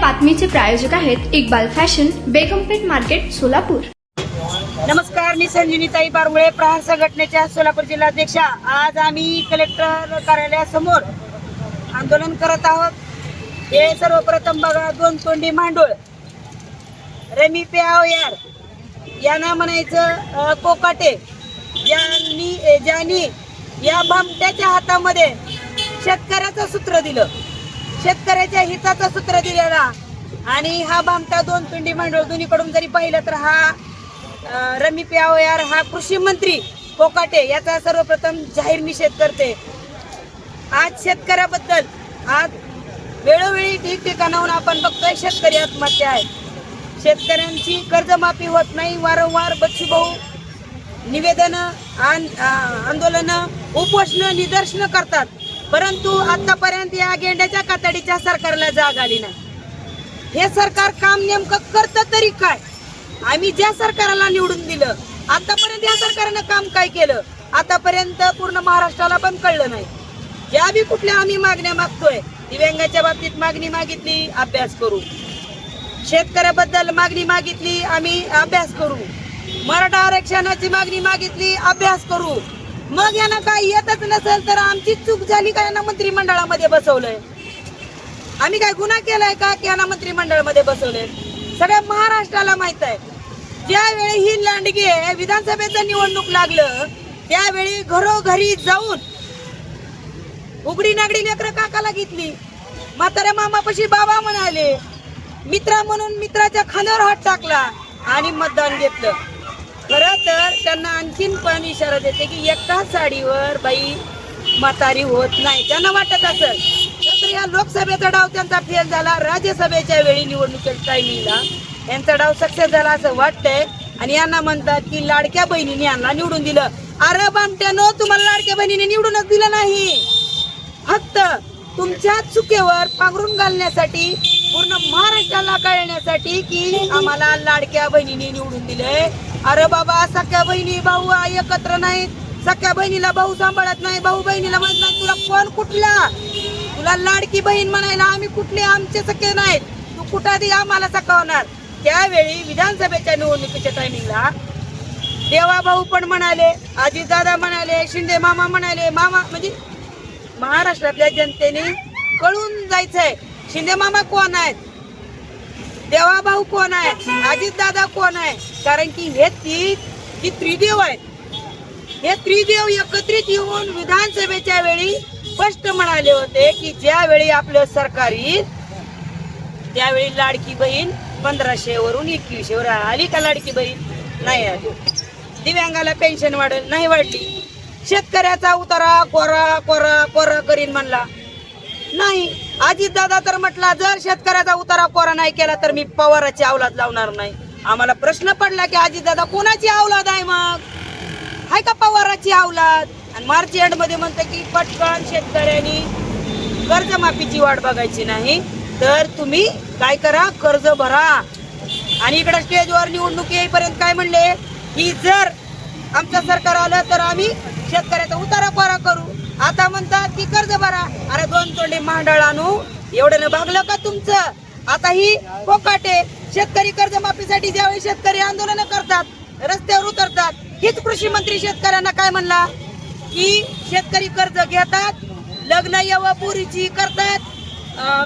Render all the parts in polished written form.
बातमीचे प्रायोजक आहेत Iqbal fashion, बेगमपेठ market, Solapur. नमस्कार, मी संजीवनीताई बारमुळे, प्रहार संघटनेच्या सोलापूर जिल्हाध्यक्षा। आज आम्ही कलेक्टर कार्यालयासमोर आंदोलन करत आहोत। हे सर्वप्रथम बघा, दोन तोंडी मांडोळ रेमी प्याव यार यांना म्हणायचं कोकाटे, ज्यांनी या भामट्याच्या हातामध्ये शेतकऱ्याचं सूत्र दिलं, शेतकऱ्याच्या हिताचं सूत्र दिलेला। आणि हा भामटा दोन तोंडी मांडोळ दोन्हीकडून जरी पाहिलं तर हा रमी प्याव यार हा कृषी मंत्री कोकाटे याचा सर्वप्रथम जाहीर निषेध करते। आज शेतकऱ्याबद्दल आज वेळोवेळी ठिकठिकाणाहून आपण बघतोय शेतकरी आत्महत्या आहे, शेतकऱ्यांची कर्जमाफी होत नाही। वारंवार बच्चूभाऊ निवेदन, आंदोलन, उपोषण, निदर्शन करतात, परंतु आतापर्यंत या गेंड्याच्या कातडीच्या सरकारला जाग आली नाही। हे सरकार काम नेमकं करतं तरी काय? आम्ही ज्या सरकारला निवडून दिलं, आतापर्यंत या सरकारनं काम काय केलं आतापर्यंत पूर्ण महाराष्ट्राला पण कळलं नाही। ज्या बी कुठल्या आम्ही मागण्या मागतोय, दिव्यांगाच्या बाबतीत मागणी मागितली, अभ्यास करू, शेतकऱ्याबद्दल मागणी मागितली, आम्ही अभ्यास करू, मराठा आरक्षणाची मागणी मागितली, अभ्यास करू। मग यांना काही येतच नसेल तर आमची चूक झाली का यांना मंत्रिमंडळामध्ये बसवलंय? आम्ही काय गुन्हा केलाय का की यांना मंत्रिमंडळामध्ये बसवलंय? सगळ्या महाराष्ट्राला माहित आहे, ज्यावेळी ही लांडगे विधानसभेचं निवडणूक लागलं त्यावेळी घरोघरी जाऊन उघडी नागडी लेकरं काकाला घेतली, म्हाताऱ्या मामापाशी बाबा म्हणाले, मित्रा म्हणून मित्राच्या खांद्यावर हात टाकला आणि मतदान घेतलं। खरं तर त्यांना आणखीन पण इशारा देते की एकाच साडीवर बाई म्हातारी होत नाही। त्यांना वाटत असेल तर या लोकसभेचा डाव त्यांचा फेल झाला, राज्यसभेच्या वेळी निवडणुकीच्या टायमिंगला यांचा डाव सक्सेस झाला असं वाटतंय। आणि यांना म्हणतात की लाडक्या बहिणीने यांना निवडून दिलं। अरे बामट्यानो, तुम्हाला लाडक्या बहिणीने निवडूनच दिलं नाही, फक्त तुमच्या चुकीवर पांघरून घालण्यासाठी, पूर्ण महाराष्ट्राला कळण्यासाठी की आम्हाला लाडक्या बहिणीने निवडून दिलंय। अरे बाबा, सख्या बहिणी भाऊ एकत्र नाहीत, सख्या बहिणीला भाऊ सांभाळत नाही, भाऊ बहिणीला म्हणत नाही तुला कोण कुठला, तुला लाडकी बहीण म्हणायला आम्ही कुठले, आमचे सख्खे नाहीत, तू कुठं ती आम्हाला सखावणार। त्यावेळी विधानसभेच्या निवडणुकीच्या टायमिंगला देवा भाऊ पण म्हणाले, अजितदादा म्हणाले, शिंदे मामा म्हणाले, मामा म्हणजे महाराष्ट्रातल्या जनतेने कळून जायचंय शिंदे मामा कोण आहेत, देवा भाऊ कोण आहेत, अजितदादा कोण आहे। कारण की हे त्रिदेव आहेत, हे त्रिदेव एकत्रित येऊन विधानसभेच्या वेळी स्पष्ट म्हणाले होते की ज्यावेळी आपलं सरकार येईल त्यावेळी लाडकी बहीण 1500 वरून 2100 वर आली का? लाडकी बहीण नाही आली। दिव्यांगाला पेन्शन वाढेल, नाही वाढली। शेतकऱ्याचा उतारा कोरा कोरा कोरा करीन म्हणला, नाही। अजितदादा तर म्हटला जर शेतकऱ्याचा उतारा कोरा नाही केला तर मी पवाराची अवलाद लावणार नाही। आम्हाला प्रश्न पडला की अजितदादा कोणाची अवलाद आहे, मग आहे का पवाराची अवलाद? आणि मार्च एंड मध्ये म्हणतं की पटकन शेतकऱ्यांनी कर्जमाफीची वाट बघायची नाही, तर तुम्ही काय करा, कर्ज भरा। आणि इकडे स्टेजवर निवडणूक येईपर्यंत काय म्हणले की जर आमचं सरकार आलं तर आम्ही शेतकऱ्याचा उतारा कोरा करू। आता म्हणतात की कर्ज भरा। अरे दोन तोंडी मांडळानू, एवढं न भागलं का तुमचं? आता ही कोकाटे शेतकरी कर्जमाफीसाठी ज्यावेळी शेतकरी आंदोलन करतात, रस्त्यावर उतरतात, हेच कृषी मंत्री शेतकऱ्यांना काय म्हणला की शेतकरी कर्ज घेतात, लग्न यवपुरीची करतात,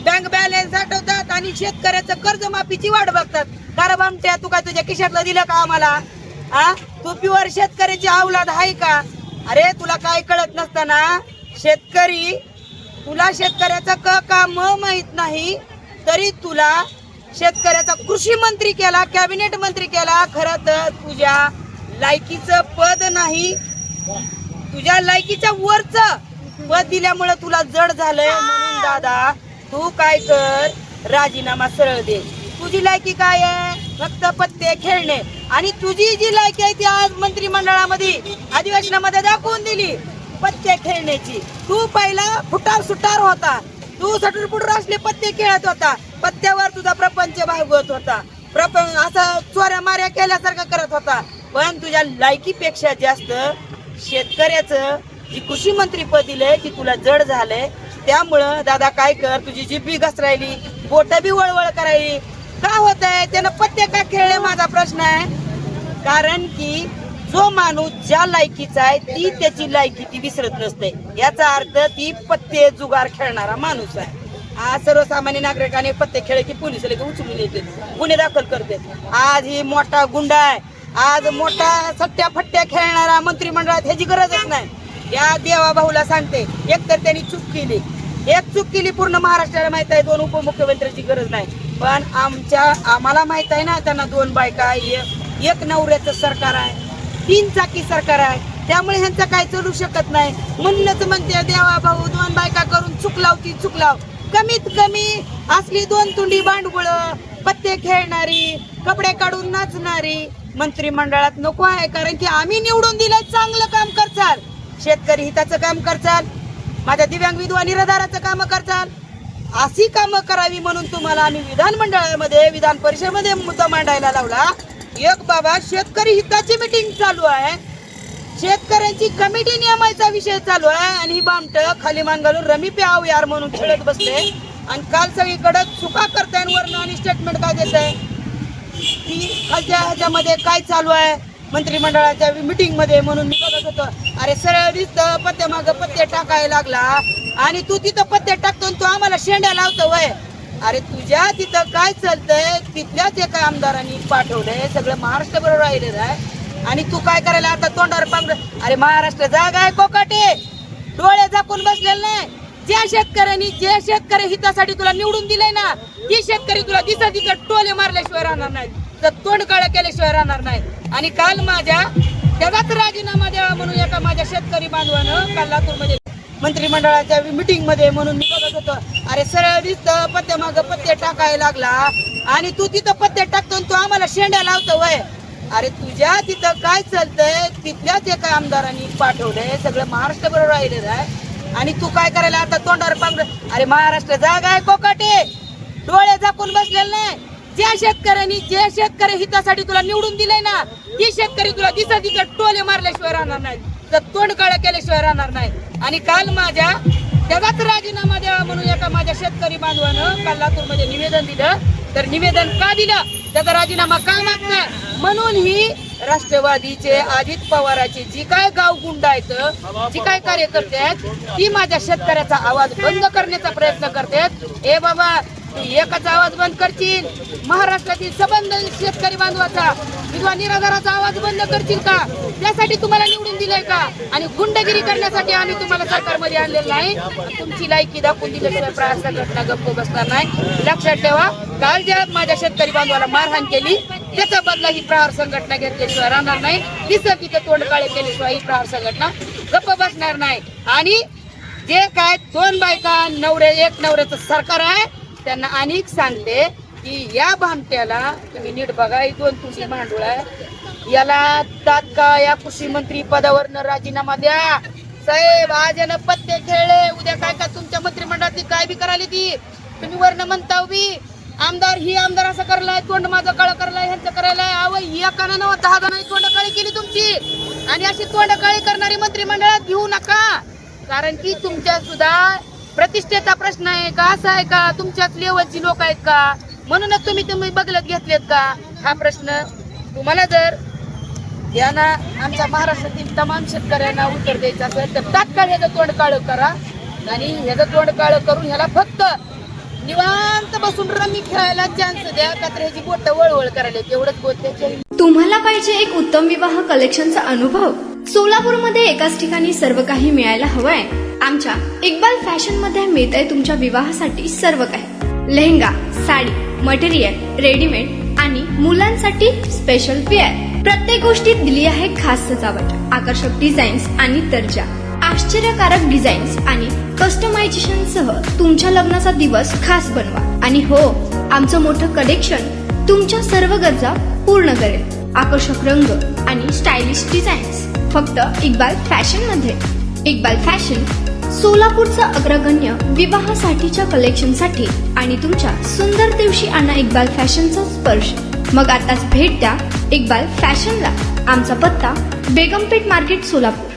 बँक बॅलन्स आठवतात आणि शेतकऱ्याचं कर्जमाफीची वाट बघतात। कारण बामट्या, तू काय तुझ्या खिशातलं दिलं का आम्हाला? तू प्युअर शेतकऱ्याची अवलाद आहे का? अरे तुला काय कळत नसताना शेतकरी, तुला शेतकऱ्याचं काम माहित नाही तरी तुला शेतकऱ्याचा कृषी मंत्री केला, कॅबिनेट मंत्री केला। खरं तर तुझ्या लायकीचं पद नाही, तुझ्या लायकीच्या वरचं पद दिल्यामुळे तुला जड झालंय। म्हणून दादा तू काय कर, राजीनामा सरळ दे। तुझी लायकी काय आहे? फक्त पत्ते खेळणे। आणि तुझी जी लायकी आहे ती आज मंत्रिमंडळामध्ये अधिवेशनामध्ये दाखवून दिली, पत्ते खेळण्याची। तू पहिला फुटार सुटार होता, तू सटूर पुटूर असले पत्ते खेळत होता, पत्त्यावर तुझा प्रपंच भागवत होता, असं चोऱ्या माऱ्या केल्यासारखं करत होता। पण तुझ्या लायकीपेक्षा जास्त शेतकऱ्याचं जी कृषी मंत्री पद दिलंय ती तुला जड झालंय। त्यामुळं दादा काय कर, तुझी जिभी घसरायली, बोट बी वळवळ करावी का होत आहे? त्यानं पत्ते का खेळले माझा प्रश्न आहे. कारण की जो माणूस ज्या लायकीचा आहे ती त्याची लायकी ती विसरत नसते. याचा अर्थ ती पत्ते जुगार खेळणारा माणूस आहे. आज सर्वसामान्य नागरिकांनी पत्ते खेळ की पोलिस उचलून येते, गुन्हे दाखल करते. आज ही मोठा गुंडा आहे, आज मोठा सट्ट्या फट्ट्या खेळणारा मंत्रिमंडळात ह्याची गरजच नाही. या देवा भाऊला सांगते, एक तर त्यांनी चूक केली, एक चूक केली पूर्ण महाराष्ट्राला माहित आहे. 2 उपमुख्यमंत्र्यांची गरज नाही, पण आम्हाला माहित आहे ना त्यांना 2 बायका, एक नवऱ्याचं सरकार आहे, 3 चाकी सरकार आहे. त्यामुळे ह्यांचं काय चालू शकत नाही. म्हणूनच म्हणते देवा भाऊ 2 बायका करून चूक लाव. कमीत कमी असली 2 तुंडी भांडगुळ पत्ते खेळणारी, कपडे काढून नाचणारी मंत्रिमंडळात नको आहे. कारण की आम्ही निवडून दिलंय, चांगलं काम करचाल, शेतकरी हिताचं काम करचाल, माझ्या दिव्यांग विधवा निराधाराचं काम करचाल. अशी कामं करावी म्हणून तुम्हाला आम्ही विधानमंडळामध्ये, विधान परिषदेमध्ये मुद्दा मांडायला लावला. एक बाबा शेतकरी हिताची मीटिंग चालू आहे, शेतकऱ्यांची कमिटी नियमाचा विषय चालू आहे आणि ही बामट खाली मान घालून रमी पे आव यार म्हणून खेळत बसले. आणि काल सगळीकडे चुका करताय वरनं आणि स्टेटमेंट काय देत आहे की खालच्या ह्याच्यामध्ये काय चालू आहे मंत्रिमंडळाच्या मीटिंग मध्ये. म्हणून मी बघत होतो, अरे सरळ दिसतं पत्ते माग पत्ते टाकायला लागला आणि तू तिथं पत्ते टाकतो आणि तू आम्हाला शेंड्या लावतो वय. अरे तुझ्या तिथं काय चालतंय तिथल्याच एका आमदारांनी पाठवलंय, सगळं महाराष्ट्र बरोबर राहिलेलं आहे आणि तू काय करायला आता तोंडावर पांघर. अरे महाराष्ट्र जागा आहे कोकाटे, डोळे झाकून बसलेले नाही. ज्या शेतकरी हितासाठी तुला निवडून दिलंय ना, ती शेतकरी तुला दिसत तिथं टोले मारल्याशिवाय राहणार नाही, तर तोंड काळा केल्याशिवाय राहणार नाही. आणि काल माझ्या त्याचाच राजीनामा द्यावा म्हणून एका माझ्या शेतकरी बांधवानं काल लातूरमध्ये मंत्रिमंडळाच्या मीटिंग मध्ये. म्हणून मी बघत होतो, अरे सरळ दिसतं पत्ते माग पत्ते टाकायला लागला आणि तू तिथं पत्ते टाकतो आणि तू आम्हाला शेंड्या लावतो वय. अरे तुझ्या तिथं काय चालतंय तिथल्याच एका आमदारांनी पाठवलंय, सगळं महाराष्ट्र बरोबर राहिलेलं आहे आणि तू काय करायला आता तोंडावर पांघर. अरे महाराष्ट्र जागा आहे कोकाटे, डोळे झाकून बसलेले नाही. ज्या शेतकरी हितासाठी तुला निवडून दिलंय ना, ती शेतकरी तुला दिसत तिथं टोले मारल्याशिवाय राहणार नाही, तर तोंड काळा केल्याशिवाय राहणार नाही. आणि काल माझ्या त्याचाच राजीनामा द्यावा म्हणून एका माझ्या शेतकरी बांधवानं काल लातूरमध्ये निवेदन दिलं. तर निवेदन का दिलं, त्याचा राजीनामा का मागताय म्हणून ही राष्ट्रवादीचे अजित पवाराचे जी काय गाव गुंड आहेत, जी काय कार्यकर्ते आहेत, ती माझ्या शेतकऱ्याचा आवाज बंद करण्याचा प्रयत्न करतात. ए बाबा तू एकच आवाज बंद करशील, महाराष्ट्रातील सबंध शेतकरी बांधवाचा, विधवा निराधाराचा आवाज बंद करशील का? त्यासाठी तुम्हाला निवडून दिलंय का? आणि गुंडगिरी करण्यासाठी आम्ही तुम्हाला सरकारमध्ये आणलेलं नाही. तुमची लायकी दाखवून दिल्याशिवाय प्रहार संघटना गप्प बसणार नाही. लक्षात ठेवा, काल ज्या माझ्या शेतकरी बांधवाला मारहाण केली त्याचा बदला ही प्रहार संघटना घेतल्याशिवाय राहणार नाही. तिथं तिथं तोंड काळे केल्याशिवाय ही प्रहार संघटना गप्प बसणार नाही. आणि जे काय 2 बायका एक नवऱ्याचं सरकार आहे, त्यांना अनेक सांगते की या भामट्याला तुम्ही नीट बघा, 2 तुझी भांडवल आहे, याला तात्काळ या कृषी मंत्री पदावरनं राजीनामा द्या. साहेब आज यानं पत्ते खेळले, उद्या काय का तुमच्या मंत्रिमंडळातली काय बी करायली ती तुम्ही वरनं म्हणता बी आमदार असं करलाय, तोंड माझं काळ करलाय, ह्यांचं करायला अव एकानं 10 जणांनी तोंड काळी केली तुमची. आणि अशी तोंड काळी करणारी मंत्रिमंडळात घेऊ नका, कारण की तुमच्या सुद्धा प्रतिष्ठेचा प्रश्न आहे का, असा आहे का, तुमच्याच लेवलची लोक आहेत का, म्हणूनच तुम्ही बगलत घेतलेत का? हा प्रश्न तुम्हाला जर यांना आमच्या महाराष्ट्रातील तमाम शेतकऱ्यांना उत्तर द्यायचं असेल तर तात्काळ ह्याचं तोंड काळं करा. आणि ह्याचं तोंड काळं करून ह्याला फक्त निवांत बसून रमी खेळायला चान्स द्या, का तर ह्याची बोट वळवळ करायला. एवढंच बोलते. तुम्हाला पाहिजे एक उत्तम विवाह कलेक्शनचा अनुभव? सोलापूरमध्ये एकाच ठिकाणी सर्व काही मिळायला हवंय. आमच्या इक्बाल फॅशन मध्ये मिळतंय तुमच्या विवाहासाठी सर्व काही. लेहंगा, साडी, मटेरियल, रेडीमेड आणि मुलांसाठी स्पेशल वेअर. प्रत्येक गोष्टीत दिली आहे खास सजावट, आकर्षक डिझाईन्स आणि दर्जा, आश्चर्यकारक डिझाईन्स आणि कस्टमायझेशन सह तुमच्या लग्नाचा दिवस खास बनवा. आणि हो, आमचं मोठं कलेक्शन तुमच्या सर्व गरजा पूर्ण करेल. आकर्षक रंग आणि स्टायलिश डिझाईन्स फक्त इक्बाल फॅशन मध्ये. इक्बाल फॅशन सोलापूरचं अग्रगण्य विवाहासाठीच्या कलेक्शनसाठी आणि तुमच्या सुंदर दिवशी आणा इक्बाल फॅशनचा स्पर्श. मग आताच भेट द्या इक्बाल फॅशनला. आमचा पत्ता बेगमपेठ मार्केट, सोलापूर.